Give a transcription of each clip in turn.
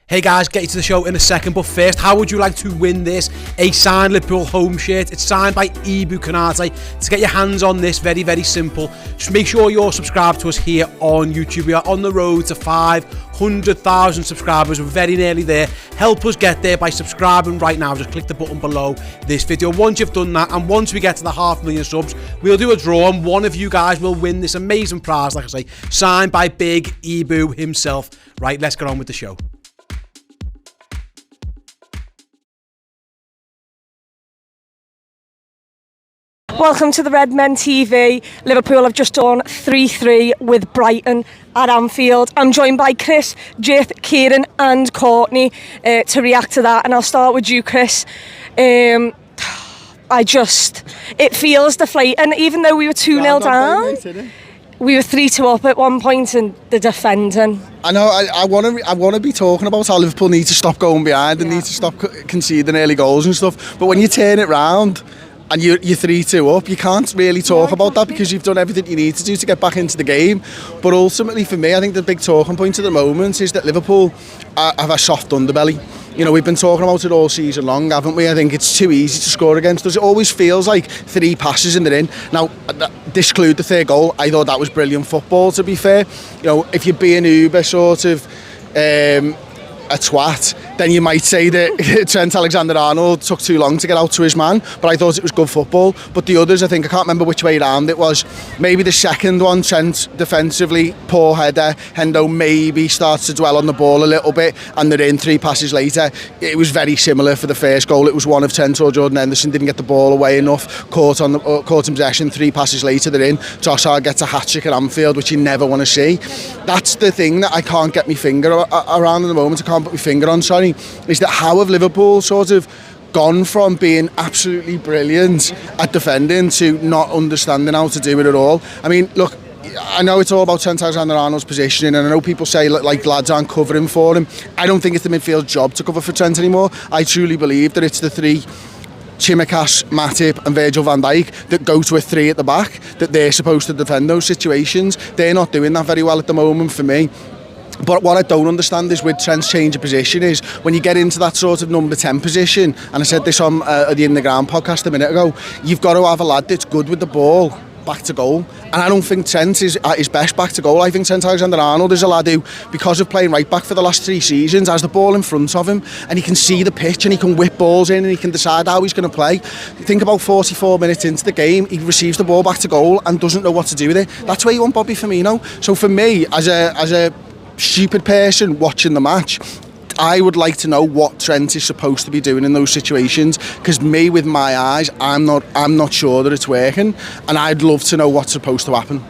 Hey guys, get you to the show in a second, but first, how would you like to win this? A signed Liverpool home shirt. It's signed by Ibu Konate. To get your hands on this, very, very simple. Just make sure you're subscribed to us here on YouTube. We are on the road to 500,000 subscribers. We're very nearly there. Help us get there by subscribing right now. Just click the button below this video. Once you've done that, and once we get to the 500,000 subs, we'll do a draw, and one of you guys will win this amazing prize, like I say, signed by Big Ibu himself. Right, let's get on with the show. Welcome to the Redmen TV. Liverpool have just done 3-3 with Brighton at Anfield. I'm joined by Chris, Jith, Kieran and Courtney to react to that. And I'll start with you, Chris. It feels deflating. Even though we were 2-0 down, we were 3-2 up at one point, and the defending. I know. I want to be talking about how Liverpool need to stop going behind and need to stop conceding early goals and stuff. But when you turn it round and you're 3-2 up, you can't really talk about that because you've done everything you need to do to get back into the game. But ultimately, for me, I think the big talking point at the moment is that Liverpool have a soft underbelly. You know, we've been talking about it all season long, haven't we? I think it's too easy to score against us. It always feels like 3 passes and they're in. Now, disclude the third goal. I thought that was brilliant football, to be fair. You know, if you're being uber sort of a twat, then you might say that Trent Alexander-Arnold took too long to get out to his man, but I thought it was good football. But the others, I can't remember which way around it was. Maybe the second one, Trent defensively, poor header. Hendo maybe starts to dwell on the ball a little bit, and they're in 3 passes later. It was very similar for the first goal. It was one of Trent or Jordan Henderson didn't get the ball away enough, caught in possession. 3 passes later, they're in. Josh Hart gets a hat-trick at Anfield, which you never want to see. That's the thing that I can't get my finger around at the moment. I can't put my finger on, is that how have Liverpool sort of gone from being absolutely brilliant at defending to not understanding how to do it at all? I mean, look, I know it's all about Trent Alexander-Arnold's positioning, and I know people say like lads aren't covering for him. I don't think it's the midfield's job to cover for Trent anymore. I truly believe that it's the 3, Chimikas, Matip and Virgil van Dijk, that go to a 3 at the back, that they're supposed to defend those situations. They're not doing that very well at the moment for me. But what I don't understand is with Trent's change of position is when you get into that sort of number 10 position, and I said this on the In The Ground podcast a minute ago, you've got to have a lad that's good with the ball back to goal. And I don't think Trent is at his best back to goal. I think Trent Alexander-Arnold is a lad who, because of playing right back for the last 3 seasons, has the ball in front of him and he can see the pitch and he can whip balls in and he can decide how he's going to play. Think about 44 minutes into the game, he receives the ball back to goal and doesn't know what to do with it. That's where you want Bobby Firmino. So for me, as a stupid person watching the match, I would like to know what Trent is supposed to be doing in those situations, because me, with my eyes, I'm not sure that it's working, and I'd love to know what's supposed to happen.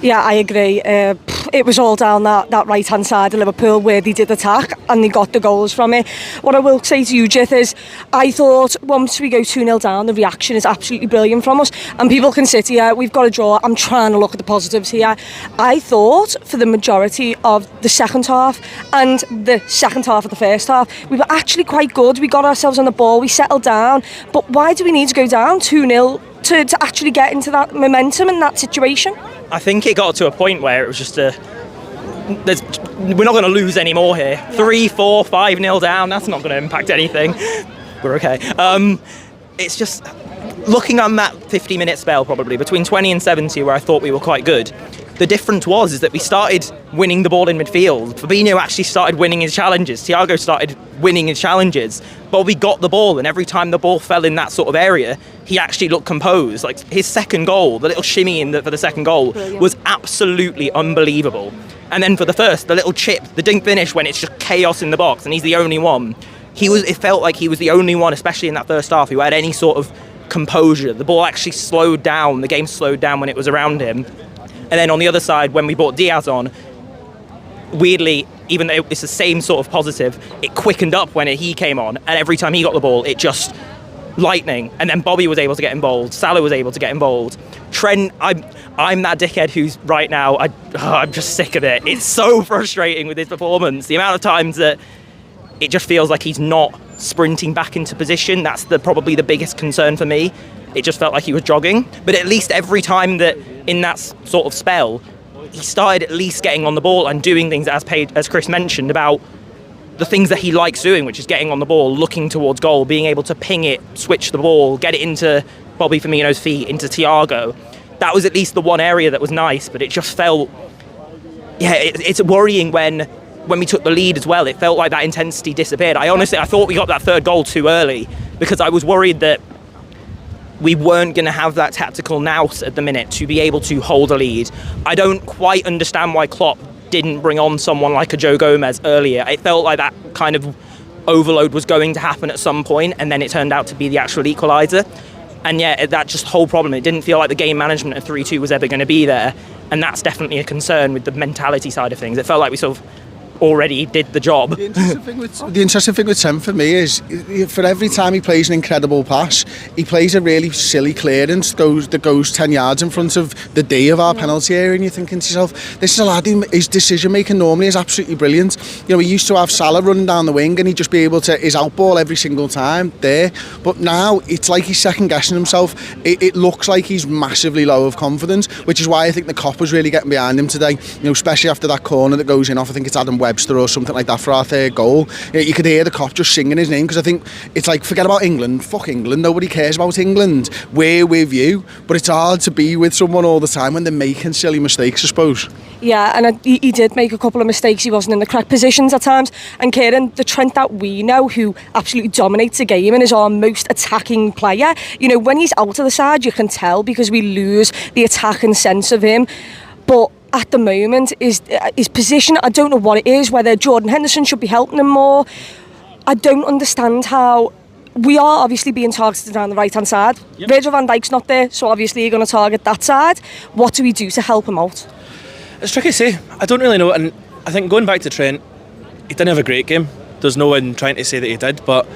Yeah, I agree. It was all down that right-hand side of Liverpool where they did attack and they got the goals from it. What I will say to you, Jith, is I thought once we go 2-0 down, the reaction is absolutely brilliant from us. And people can sit here, we've got a draw. I'm trying to look at the positives here. I thought for the majority of the second half and the second half of the first half, we were actually quite good. We got ourselves on the ball, we settled down. But why do we need to go down 2-0 to actually get into that momentum in that situation? I think it got to a point where it was just we're not going to lose any more here. 3, 4, 5-0 down, that's not going to impact anything. We're okay. It's just looking on that 50-minute spell, probably between 20 and 70, where I thought we were quite good. The difference is that we started winning the ball in midfield. Fabinho actually started winning his challenges. Thiago started winning his challenges. But we got the ball, and every time the ball fell in that sort of area, he actually looked composed. Like his second goal, the little shimmy for the second goal, was absolutely unbelievable. And then for the first, the little chip, the dink finish when it's just chaos in the box, and he's the only one. It felt like he was the only one, especially in that first half, who had any sort of composure. The ball actually slowed down. The game slowed down when it was around him. And then on the other side, when we brought Diaz on, weirdly, even though it's the same sort of positive, it quickened up when he came on. And every time he got the ball, it just lightning. And then Bobby was able to get involved. Salah was able to get involved. Trent, I'm that dickhead who's right now, I'm just sick of it. It's so frustrating with his performance. The amount of times that it just feels like he's not sprinting back into position. That's probably the biggest concern for me. It just felt like he was jogging. But at least every time that in that sort of spell, he started at least getting on the ball and doing things as Chris mentioned about the things that he likes doing, which is getting on the ball, looking towards goal, being able to ping it, switch the ball, get it into Bobby Firmino's feet, into Thiago. That was at least the one area that was nice, but it just felt, it's worrying when we took the lead as well. It felt like that intensity disappeared. I thought we got that third goal too early, because I was worried that we weren't going to have that tactical nous at the minute to be able to hold a lead. I don't quite understand why Klopp didn't bring on someone like a Joe Gomez earlier. It felt like that kind of overload was going to happen at some point, and then it turned out to be the actual equaliser. And yeah, that just whole problem, it didn't feel like the game management of 3-2 was ever going to be there. And that's definitely a concern with the mentality side of things. It felt like we sort of already did the job. The interesting thing with Trent for me is, for every time he plays an incredible pass, he plays a really silly clearance that goes 10 yards in front of the D of our penalty area, and you're thinking to yourself, this is a lad who, his decision making normally is absolutely brilliant. You know, we used to have Salah running down the wing and he'd just be able to his outball every single time there, but now it's like he's second guessing himself. It looks like he's massively low of confidence, which is why I think the cop was really getting behind him today, you know, especially after that corner that goes in off, I think it's Adam Webster or something like that, for our third goal. You could hear the cop just singing his name, because I think it's like, forget about England, fuck England, nobody cares about England, we're with you. But it's hard to be with someone all the time when they're making silly mistakes, I suppose. Yeah, and he did make a couple of mistakes. He wasn't in the correct positions at times. And Kieran, the Trent that we know, who absolutely dominates the game and is our most attacking player, you know, when he's out of the side, you can tell, because we lose the attacking sense of him. But at the moment, his position, I don't know what it is, whether Jordan Henderson should be helping him more. I don't understand how. We are obviously being targeted down the right-hand side. Yep. Virgil van Dijk's not there, so obviously you're going to target that side. What do we do to help him out? It's tricky to say. I don't really know, and I think going back to Trent, he didn't have a great game. There's no one trying to say that he did, but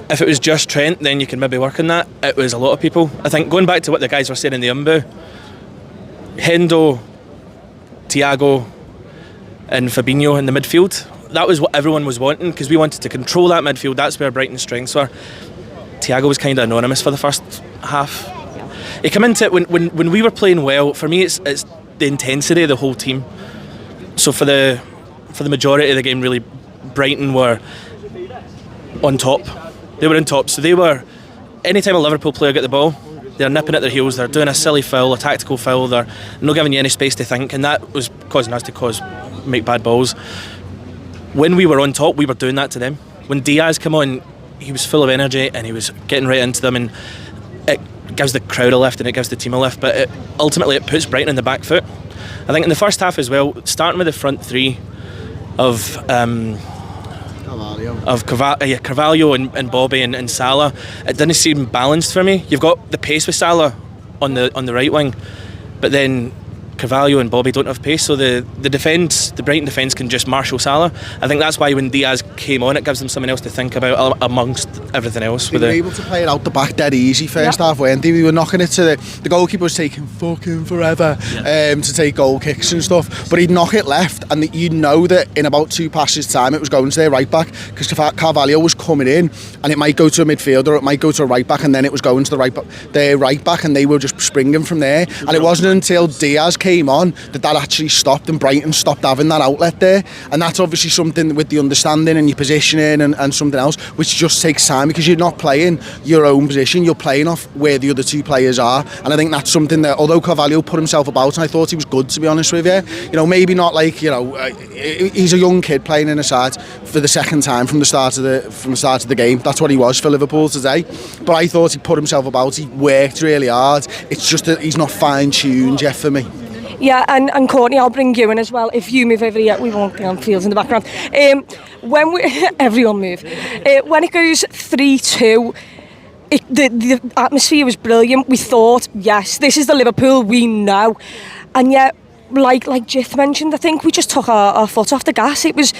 if it was just Trent, then you can maybe work on that. It was a lot of people. I think going back to what the guys were saying in the Umbu, Hendo, Thiago and Fabinho in the midfield, that was what everyone was wanting, because we wanted to control that midfield. That's where Brighton's strengths were. Thiago was kind of anonymous for the first half. He came into it when we were playing well. For me, it's the intensity of the whole team. So for the majority of the game, really, Brighton were on top. They were on top. So they were, anytime a Liverpool player got the ball, they're nipping at their heels, they're doing a silly foul, a tactical foul, they're not giving you any space to think, and that was causing us to make bad balls. When we were on top, we were doing that to them. When Diaz came on, he was full of energy and he was getting right into them, and it gives the crowd a lift and it gives the team a lift, but ultimately it puts Brighton on the back foot. I think in the first half as well, starting with the front three of Carvalho and Bobby and Salah, it didn't seem balanced for me. You've got the pace with Salah on the right wing, but then Carvalho and Bobby don't have pace, so the Brighton defence can just marshal Salah. I think that's why when Diaz came on, it gives them something else to think about amongst everything else. They were able to play it out the back dead easy first half, weren't they? We were knocking it to the goalkeeper was taking fucking forever to take goal kicks and stuff, but he'd knock it left, and you know that in about 2 passes time it was going to their right back, because Carvalho was coming in and it might go to a midfielder or it might go to a right back, and then it was going to their right back, and they were just springing from there. And it wasn't until Diaz came on that actually stopped, and Brighton stopped having that outlet there. And that's obviously something with the understanding and your positioning and something else, which just takes time, because you're not playing your own position, you're playing off where the other two players are. And I think that's something that, although Carvalho put himself about, and I thought he was good, to be honest with you, you know, maybe not like, you know, he's a young kid playing in a side for the second time from the start of the game. That's what he was for Liverpool today. But I thought he put himself about, he worked really hard. It's just that he's not fine-tuned yet for me. Yeah, and Courtney, I'll bring you in as well. If you move over here, we won't be on fields in the background. Everyone move. When it goes 3-2, the atmosphere was brilliant. We thought, yes, this is the Liverpool we know. And yet, like Jith mentioned, I think we just took our foot off the gas. It was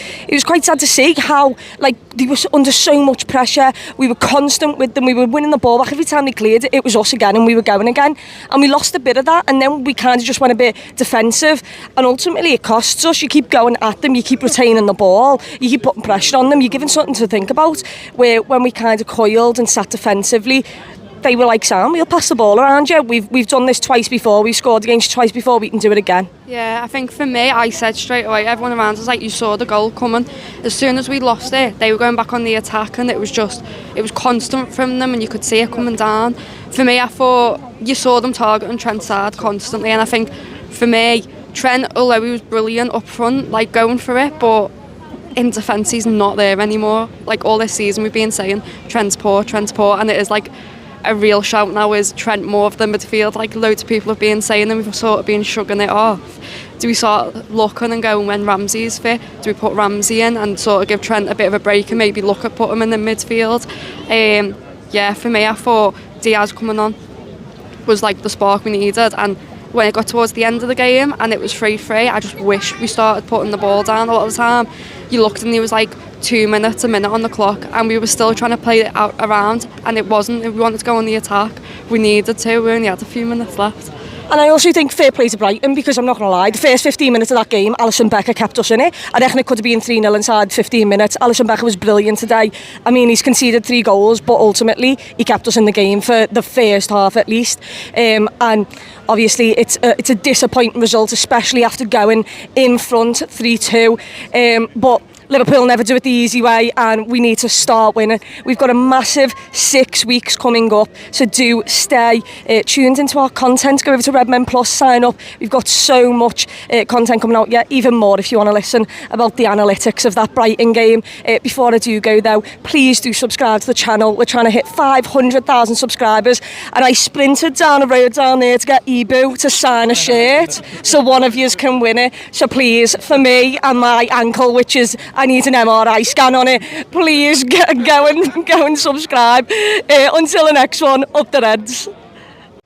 quite sad to see how, like, they were under so much pressure. We were constant with them. We were winning the ball back every time they cleared it. It was us again, and we were going again. And we lost a bit of that, and then we kind of just went a bit defensive. And ultimately, it costs us. You keep going at them. You keep retaining the ball. You keep putting pressure on them. You're giving something to think about. Where when we kind of coiled and sat defensively, they were like, Sam, we'll pass the ball around you. We've done this twice before. We've scored against you twice before. We can do it again. Yeah, I think for me, I said straight away, everyone around us, like, you saw the goal coming. As soon as we lost it, they were going back on the attack, and it was constant from them, and you could see it coming down. For me, I thought you saw them targeting Trent's side constantly, and I think for me, Trent, although he was brilliant up front, like, going for it, but in defence he's not there anymore. Like, all this season we've been saying Trent's poor, and it is like a real shout now, is Trent more of the midfield, like loads of people have been saying, and we've sort of been shrugging it off. Do we start looking and going, when Ramsey's fit, do we put Ramsey in and sort of give Trent a bit of a break and maybe look at put him in the midfield? Yeah, for me, I thought Diaz coming on was like the spark we needed, and when it got towards the end of the game and it was 3-3, I just wish we started putting the ball down a lot of the time. You looked and there was like 2 minutes, a minute on the clock, and we were still trying to play it out around, and it wasn't. If we wanted to go on the attack, we needed to. We only had a few minutes left. And I also think fair play to Brighton, because I'm not going to lie, the first 15 minutes of that game, Alisson Becker kept us in it. I reckon it could have been 3-0 inside 15 minutes. Alisson Becker was brilliant today. I mean, he's conceded 3 goals, but ultimately he kept us in the game for the first half at least. And obviously it's a disappointing result, especially after going in front 3-2. But Liverpool never do it the easy way, and we need to start winning. We've got a massive 6 weeks coming up, so do stay tuned into our content. Go over to Redmen Plus, sign up. We've got so much content coming out, even more if you want to listen about the analytics of that Brighton game. Before I do go though, please do subscribe to the channel. We're trying to hit 500,000 subscribers, and I sprinted down a road down there to get Ibu to sign a shirt so one of you can win it. So please, for me and my ankle, which is, I need an MRI scan on it, please go and subscribe. Until the next one, up the Reds.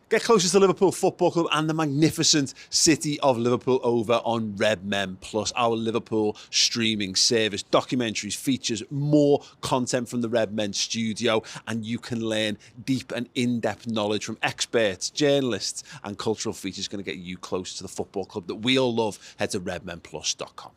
Get closer to Liverpool Football Club and the magnificent city of Liverpool over on Redmen Plus, our Liverpool streaming service. Documentaries, features, more content from the Redmen studio, and you can learn deep and in-depth knowledge from experts, journalists, and cultural features going to get you close to the football club that we all love. Head to redmenplus.com.